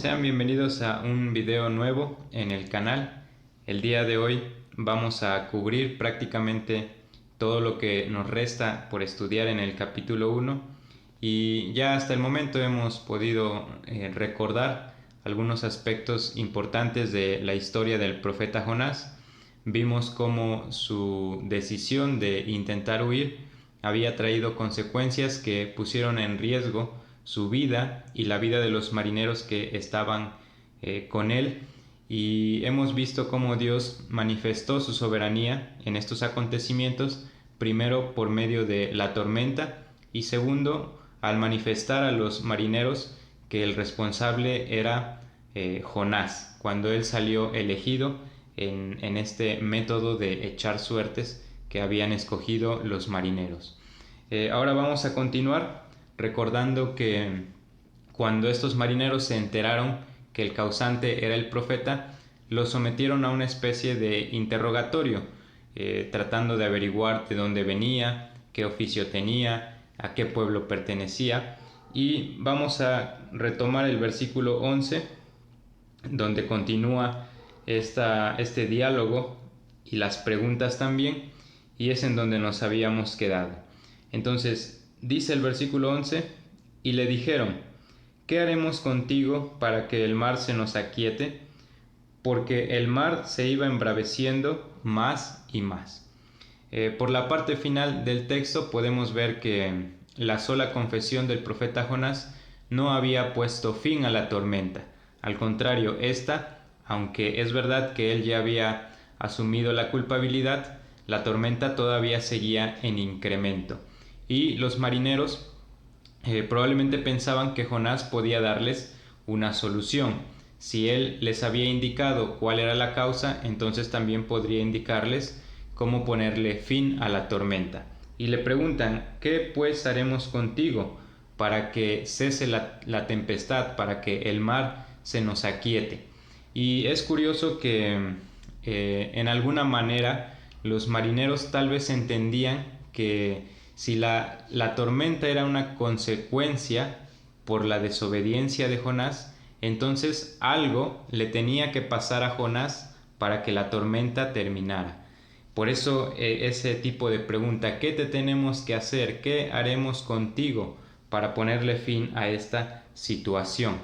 Sean bienvenidos a un video nuevo en el canal. El día de hoy vamos a cubrir prácticamente todo lo que nos resta por estudiar en el capítulo 1 y ya hasta el momento hemos podido recordar algunos aspectos importantes de la historia del profeta Jonás. Vimos cómo su decisión de intentar huir había traído consecuencias que pusieron en riesgo su vida y la vida de los marineros que estaban con él, y hemos visto cómo Dios manifestó su soberanía en estos acontecimientos, primero por medio de la tormenta y segundo al manifestar a los marineros que el responsable era Jonás, cuando él salió elegido en este método de echar suertes que habían escogido los marineros. Ahora vamos a continuar recordando que cuando estos marineros se enteraron que el causante era el profeta, lo sometieron a una especie de interrogatorio, tratando de averiguar de dónde venía, qué oficio tenía, a qué pueblo pertenecía. Y vamos a retomar el versículo 11, donde continúa este diálogo y las preguntas también, y es en donde nos habíamos quedado. Entonces dice el versículo 11: y le dijeron: ¿qué haremos contigo para que el mar se nos aquiete? Porque el mar se iba embraveciendo más y más. Por la parte final del texto podemos ver que la sola confesión del profeta Jonás no había puesto fin a la tormenta. Al contrario, esta, aunque es verdad que él ya había asumido la culpabilidad, la tormenta todavía seguía en incremento. Y los marineros probablemente pensaban que Jonás podía darles una solución. Si él les había indicado cuál era la causa, entonces también podría indicarles cómo ponerle fin a la tormenta. Y le preguntan: ¿qué pues haremos contigo para que cese la tempestad, para que el mar se nos aquiete? Y es curioso que en alguna manera los marineros tal vez entendían que si la tormenta era una consecuencia por la desobediencia de Jonás, entonces algo le tenía que pasar a Jonás para que la tormenta terminara. Por eso ese tipo de pregunta: ¿qué te tenemos que hacer? ¿Qué haremos contigo para ponerle fin a esta situación?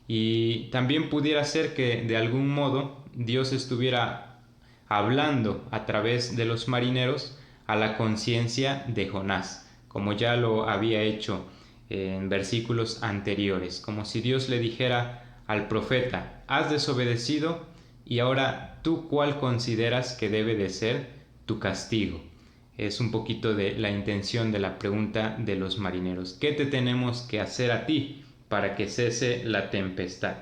Y también pudiera ser que de algún modo Dios estuviera hablando a través de los marineros a la conciencia de Jonás, como ya lo había hecho en versículos anteriores, como si Dios le dijera al profeta: has desobedecido y ahora tú cuál consideras que debe de ser tu castigo. Es un poquito de la intención de la pregunta de los marineros: ¿qué te tenemos que hacer a ti para que cese la tempestad?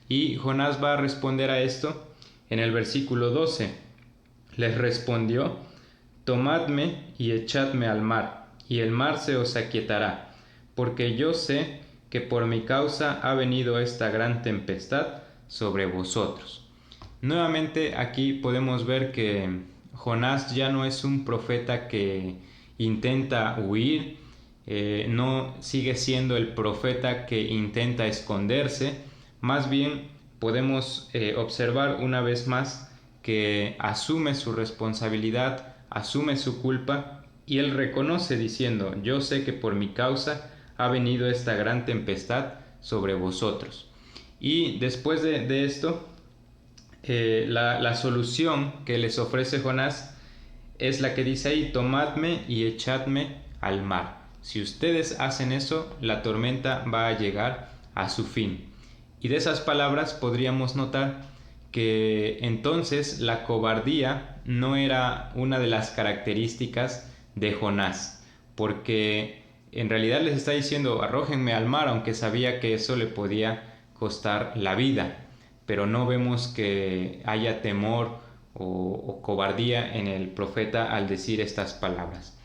Y Jonás va a responder a esto en el versículo 12. Les respondió: tomadme y echadme al mar, y el mar se os aquietará, porque yo sé que por mi causa ha venido esta gran tempestad sobre vosotros. Nuevamente aquí podemos ver que Jonás ya no es un profeta que intenta huir, no sigue siendo el profeta que intenta esconderse. Más bien podemos observar una vez más que asume su responsabilidad, asume su culpa, y él reconoce diciendo: yo sé que por mi causa ha venido esta gran tempestad sobre vosotros. Y después de esto, la solución que les ofrece Jonás es la que dice ahí: tomadme y echadme al mar. Si ustedes hacen eso, la tormenta va a llegar a su fin. Y de esas palabras podríamos notar que entonces la cobardía no era una de las características de Jonás, porque en realidad les está diciendo: arrójenme al mar, aunque sabía que eso le podía costar la vida. Pero no vemos que haya temor o cobardía en el profeta al decir estas palabras.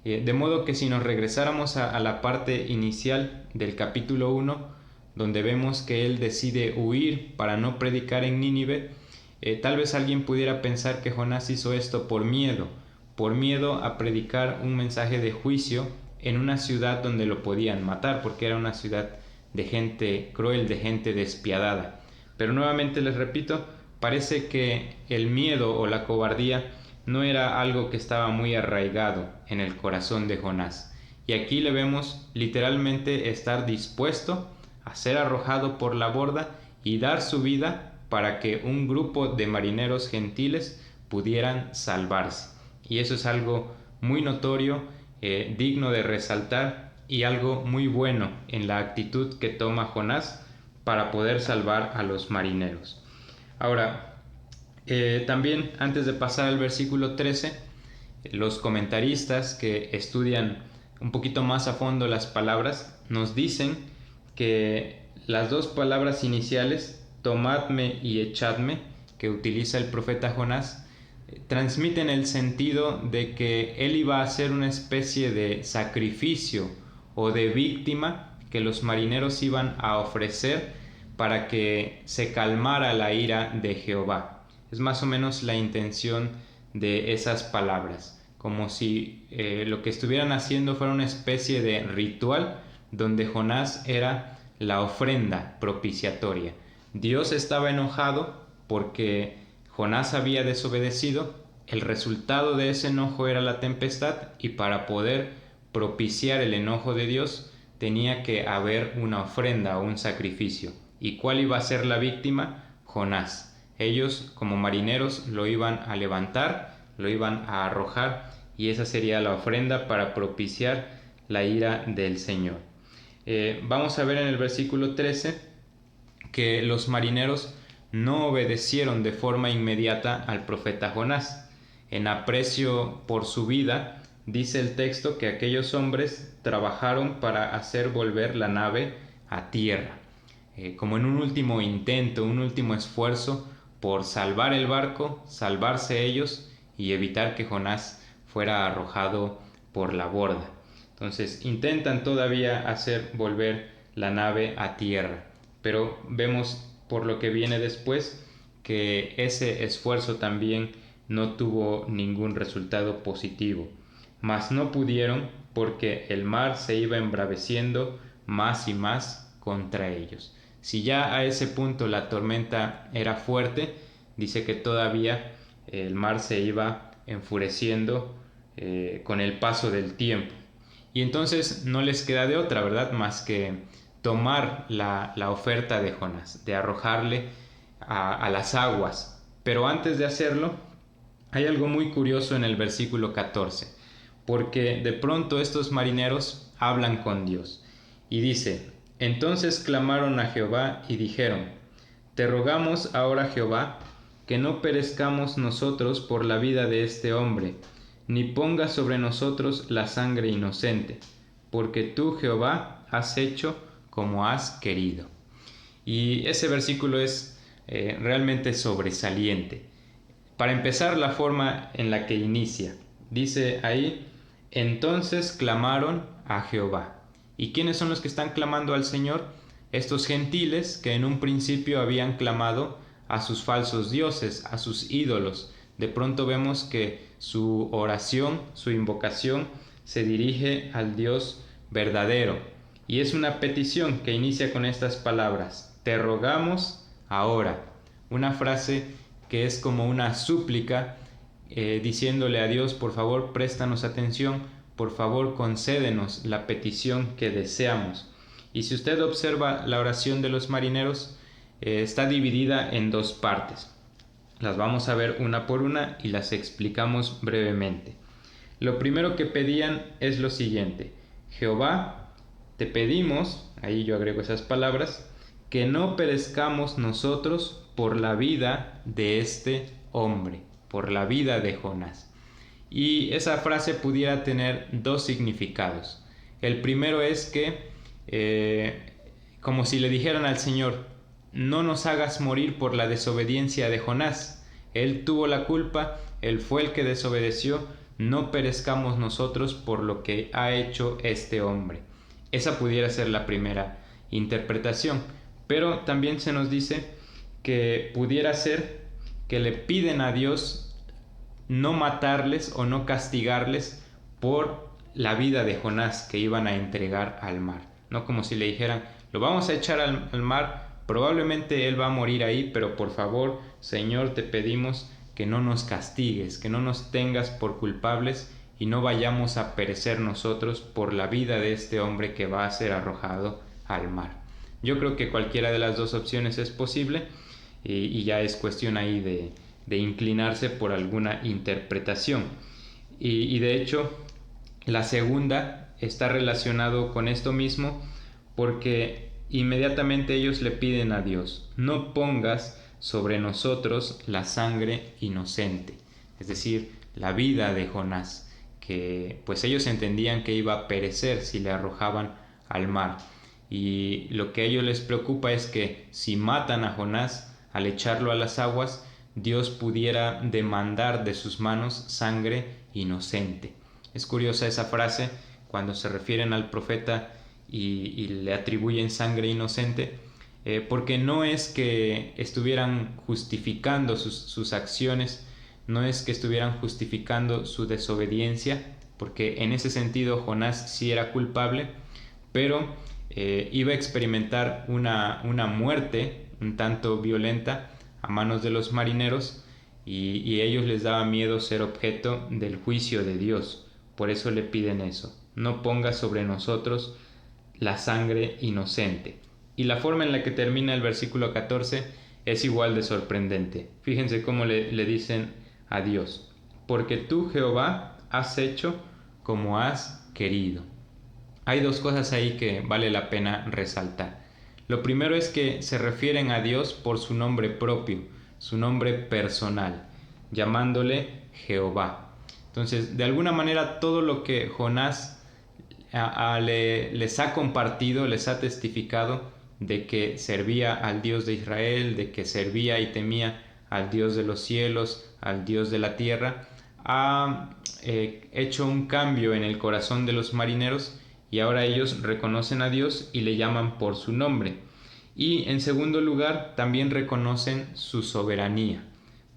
De modo que si nos regresáramos a la parte inicial del capítulo 1, donde vemos que él decide huir para no predicar en Nínive, tal vez alguien pudiera pensar que Jonás hizo esto por miedo a predicar un mensaje de juicio en una ciudad donde lo podían matar, porque era una ciudad de gente cruel, de gente despiadada. Pero nuevamente les repito, parece que el miedo o la cobardía no era algo que estaba muy arraigado en el corazón de Jonás. Y aquí le vemos literalmente estar dispuesto a ser arrojado por la borda y dar su vida para que un grupo de marineros gentiles pudieran salvarse. Y eso es algo muy notorio, digno de resaltar y algo muy bueno en la actitud que toma Jonás para poder salvar a los marineros. Ahora, también antes de pasar al versículo 13, los comentaristas que estudian un poquito más a fondo las palabras nos dicen que las dos palabras iniciales, tomadme y echadme, que utiliza el profeta Jonás, transmiten el sentido de que él iba a ser una especie de sacrificio o de víctima que los marineros iban a ofrecer para que se calmara la ira de Jehová. Es más o menos la intención de esas palabras, como si lo que estuvieran haciendo fuera una especie de ritual donde Jonás era la ofrenda propiciatoria. Dios estaba enojado porque Jonás había desobedecido, el resultado de ese enojo era la tempestad, y para poder propiciar el enojo de Dios tenía que haber una ofrenda o un sacrificio. ¿Y cuál iba a ser la víctima? Jonás. Ellos, como marineros, lo iban a levantar, lo iban a arrojar, y esa sería la ofrenda para propiciar la ira del Señor. Vamos a ver en el versículo 13 que los marineros no obedecieron de forma inmediata al profeta Jonás. En aprecio por su vida, dice el texto que aquellos hombres trabajaron para hacer volver la nave a tierra, como en un último intento, un último esfuerzo por salvar el barco, salvarse ellos y evitar que Jonás fuera arrojado por la borda. Entonces intentan todavía hacer volver la nave a tierra, pero vemos por lo que viene después que ese esfuerzo también no tuvo ningún resultado positivo. Mas no pudieron porque el mar se iba embraveciendo más y más contra ellos. Si ya a ese punto la tormenta era fuerte, dice que todavía el mar se iba enfureciendo con el paso del tiempo. Y entonces no les queda de otra, ¿verdad?, más que tomar la oferta de Jonás, de arrojarle a las aguas. Pero antes de hacerlo, hay algo muy curioso en el versículo 14, porque de pronto estos marineros hablan con Dios. Y dice: entonces clamaron a Jehová y dijeron: te rogamos ahora, Jehová, que no perezcamos nosotros por la vida de este hombre, ni pongas sobre nosotros la sangre inocente, porque tú, Jehová, has hecho como has querido. Y ese versículo es realmente sobresaliente. Para empezar, la forma en la que inicia. Dice ahí: entonces clamaron a Jehová. ¿Y quiénes son los que están clamando al Señor? Estos gentiles que en un principio habían clamado a sus falsos dioses, a sus ídolos. De pronto vemos que su oración, su invocación, se dirige al Dios verdadero. Y es una petición que inicia con estas palabras: te rogamos ahora. Una frase que es como una súplica, diciéndole a Dios: por favor, préstanos atención, por favor, concédenos la petición que deseamos. Y si usted observa la oración de los marineros, está dividida en dos partes. Las vamos a ver una por una y las explicamos brevemente. Lo primero que pedían es lo siguiente: Jehová, te pedimos, ahí yo agrego esas palabras, que no perezcamos nosotros por la vida de este hombre, por la vida de Jonás. Y esa frase pudiera tener dos significados. El primero es que, como si le dijeran al Señor: no nos hagas morir por la desobediencia de Jonás. Él tuvo la culpa, él fue el que desobedeció, no perezcamos nosotros por lo que ha hecho este hombre. Esa pudiera ser la primera interpretación, pero también se nos dice que pudiera ser que le piden a Dios no matarles o no castigarles por la vida de Jonás que iban a entregar al mar, no como si le dijeran: lo vamos a echar al mar, probablemente él va a morir ahí, pero por favor, Señor, te pedimos que no nos castigues, que no nos tengas por culpables y no vayamos a perecer nosotros por la vida de este hombre que va a ser arrojado al mar. Yo creo que cualquiera de las dos opciones es posible y ya es cuestión ahí de inclinarse por alguna interpretación. Y de hecho, la segunda está relacionado con esto mismo porque inmediatamente ellos le piden a Dios: no pongas sobre nosotros la sangre inocente, es decir, la vida de Jonás, que pues ellos entendían que iba a perecer si le arrojaban al mar. Y lo que a ellos les preocupa es que si matan a Jonás al echarlo a las aguas, Dios pudiera demandar de sus manos sangre inocente. Es curiosa esa frase cuando se refieren al profeta y le atribuyen sangre inocente, porque no es que estuvieran justificando sus acciones, no es que estuvieran justificando su desobediencia, porque en ese sentido Jonás sí era culpable, pero iba a experimentar una muerte un tanto violenta a manos de los marineros y a ellos les daba miedo ser objeto del juicio de Dios. Por eso le piden eso: no ponga sobre nosotros la sangre inocente. Y la forma en la que termina el versículo 14 es igual de sorprendente. Fíjense cómo le dicen a Dios: porque tú, Jehová, has hecho como has querido. Hay dos cosas ahí que vale la pena resaltar. Lo primero es que se refieren a Dios por su nombre propio, su nombre personal, llamándole Jehová. Entonces, de alguna manera, todo lo que Jonás les ha compartido, les ha testificado de que servía al Dios de Israel, de que servía y temía al Dios de los cielos, al Dios de la tierra, ha hecho un cambio en el corazón de los marineros y ahora ellos reconocen a Dios y le llaman por su nombre. Y en segundo lugar, también reconocen su soberanía,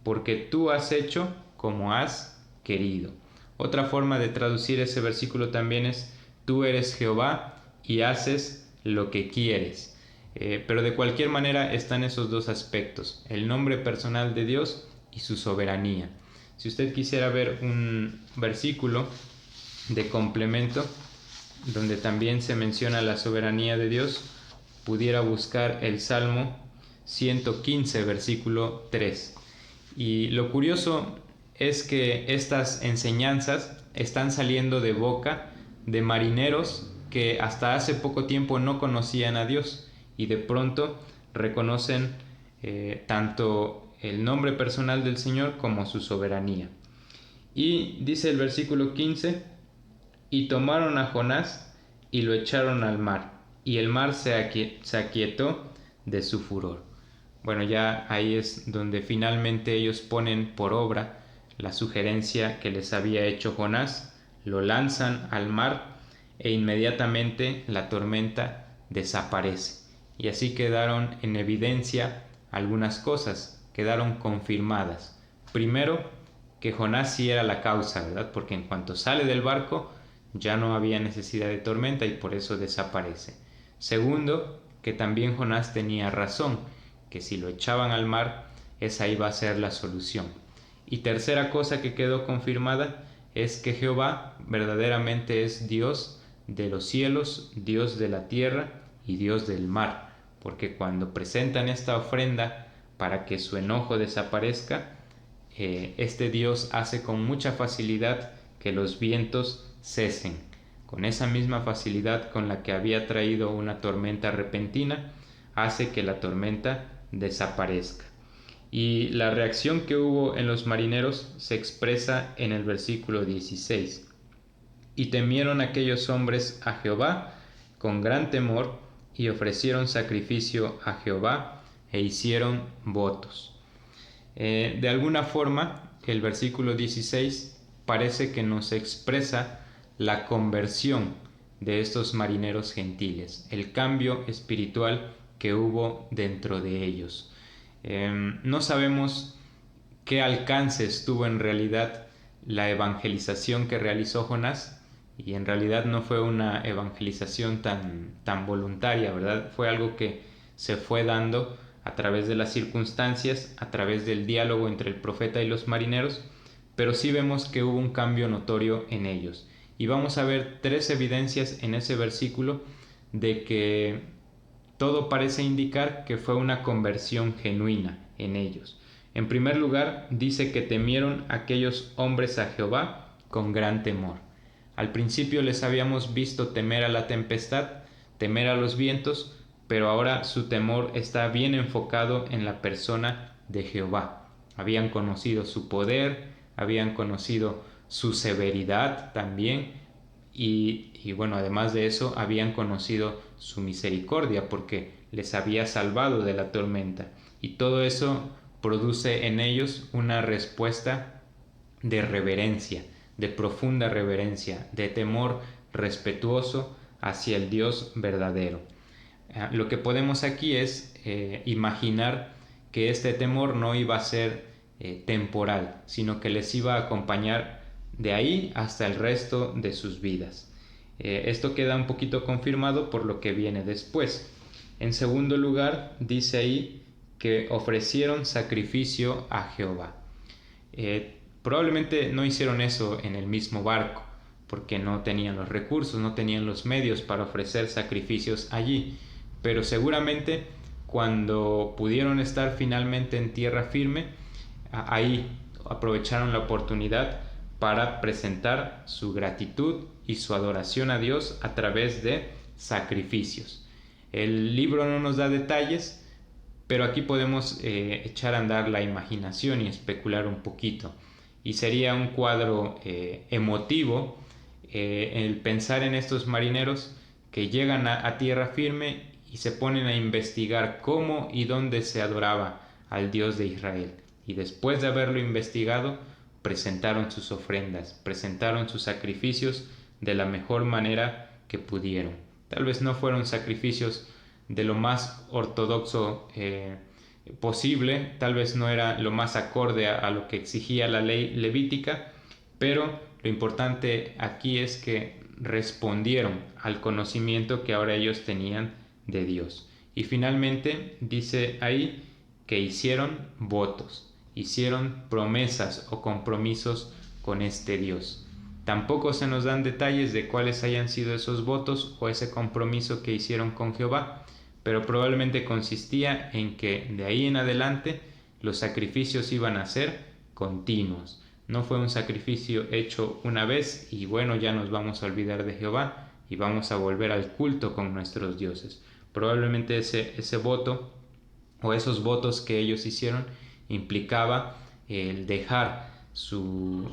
porque tú has hecho como has querido. Otra forma de traducir ese versículo también es: tú eres Jehová y haces lo que quieres. Pero de cualquier manera están esos dos aspectos: el nombre personal de Dios y su soberanía. Si usted quisiera ver un versículo de complemento donde también se menciona la soberanía de Dios, pudiera buscar el Salmo 115, versículo 3. Y lo curioso es que estas enseñanzas están saliendo de boca de marineros que hasta hace poco tiempo no conocían a Dios y de pronto reconocen tanto el nombre personal del Señor como su soberanía. Y dice el versículo 15: y tomaron a Jonás y lo echaron al mar, y el mar se aquietó de su furor. Bueno, ya ahí es donde finalmente ellos ponen por obra la sugerencia que les había hecho Jonás, lo lanzan al mar e inmediatamente la tormenta desaparece. Y así quedaron en evidencia algunas cosas, quedaron confirmadas. Primero, que Jonás sí era la causa, ¿verdad? Porque en cuanto sale del barco ya no había necesidad de tormenta y por eso desaparece. Segundo, que también Jonás tenía razón, que si lo echaban al mar, esa iba a ser la solución. Y tercera cosa que quedó confirmada es que Jehová verdaderamente es Dios de los cielos, Dios de la tierra y Dios del mar, porque cuando presentan esta ofrenda para que su enojo desaparezca, este Dios hace con mucha facilidad que los vientos cesen. Con esa misma facilidad con la que había traído una tormenta repentina, hace que la tormenta desaparezca. Y la reacción que hubo en los marineros se expresa en el versículo 16. Y temieron aquellos hombres a Jehová con gran temor, y ofrecieron sacrificio a Jehová e hicieron votos. De alguna forma, el versículo 16 parece que nos expresa la conversión de estos marineros gentiles, el cambio espiritual que hubo dentro de ellos. No sabemos qué alcances tuvo en realidad la evangelización que realizó Jonás, y en realidad no fue una evangelización tan voluntaria, ¿verdad? Fue algo que se fue dando a través de las circunstancias, a través del diálogo entre el profeta y los marineros, pero sí vemos que hubo un cambio notorio en ellos. Y vamos a ver 3 evidencias en ese versículo de que todo parece indicar que fue una conversión genuina en ellos. En primer lugar, dice que temieron aquellos hombres a Jehová con gran temor. Al principio les habíamos visto temer a la tempestad, temer a los vientos, pero ahora su temor está bien enfocado en la persona de Jehová. Habían conocido su poder, habían conocido su severidad también, y bueno, además de eso, habían conocido su misericordia porque les había salvado de la tormenta. Y todo eso produce en ellos una respuesta de reverencia, de profunda reverencia, de temor respetuoso hacia el Dios verdadero. Lo que podemos aquí es imaginar que este temor no iba a ser temporal, sino que les iba a acompañar de ahí hasta el resto de sus vidas. Esto queda un poquito confirmado por lo que viene después. En segundo lugar, dice ahí que ofrecieron sacrificio a Jehová. Probablemente no hicieron eso en el mismo barco, porque no tenían los recursos, no tenían los medios para ofrecer sacrificios allí, pero seguramente cuando pudieron estar finalmente en tierra firme, ahí aprovecharon la oportunidad para presentar su gratitud y su adoración a Dios a través de sacrificios. El libro no nos da detalles, pero aquí podemos echar a andar la imaginación y especular un poquito. Y sería un cuadro emotivo el pensar en estos marineros que llegan a tierra firme y se ponen a investigar cómo y dónde se adoraba al Dios de Israel. Y después de haberlo investigado, presentaron sus ofrendas, presentaron sus sacrificios de la mejor manera que pudieron. Tal vez no fueron sacrificios de lo más ortodoxo posible, tal vez no era lo más acorde a lo que exigía la ley levítica, pero lo importante aquí es que respondieron al conocimiento que ahora ellos tenían de Dios. Y finalmente dice ahí que hicieron votos, hicieron promesas o compromisos con este Dios. Tampoco se nos dan detalles de cuáles hayan sido esos votos o ese compromiso que hicieron con Jehová, pero probablemente consistía en que de ahí en adelante los sacrificios iban a ser continuos. No fue un sacrificio hecho una vez y bueno, ya nos vamos a olvidar de Jehová y vamos a volver al culto con nuestros dioses. Probablemente ese voto o esos votos que ellos hicieron implicaba el dejar su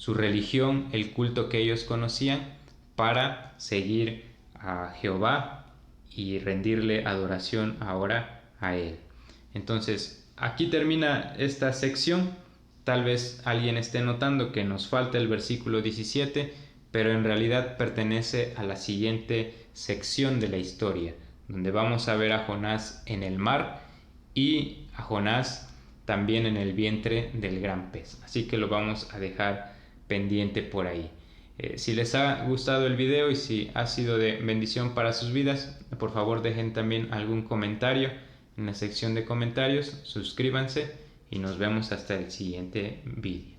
religión, el culto que ellos conocían, para seguir a Jehová y rendirle adoración ahora a Él. Entonces, aquí termina esta sección. Tal vez alguien esté notando que nos falta el versículo 17, pero en realidad pertenece a la siguiente sección de la historia, donde vamos a ver a Jonás en el mar y a Jonás también en el vientre del gran pez. Así que lo vamos a dejar pendiente por ahí. Si les ha gustado el video y si ha sido de bendición para sus vidas, por favor dejen también algún comentario en la sección de comentarios, suscríbanse y nos vemos hasta el siguiente vídeo.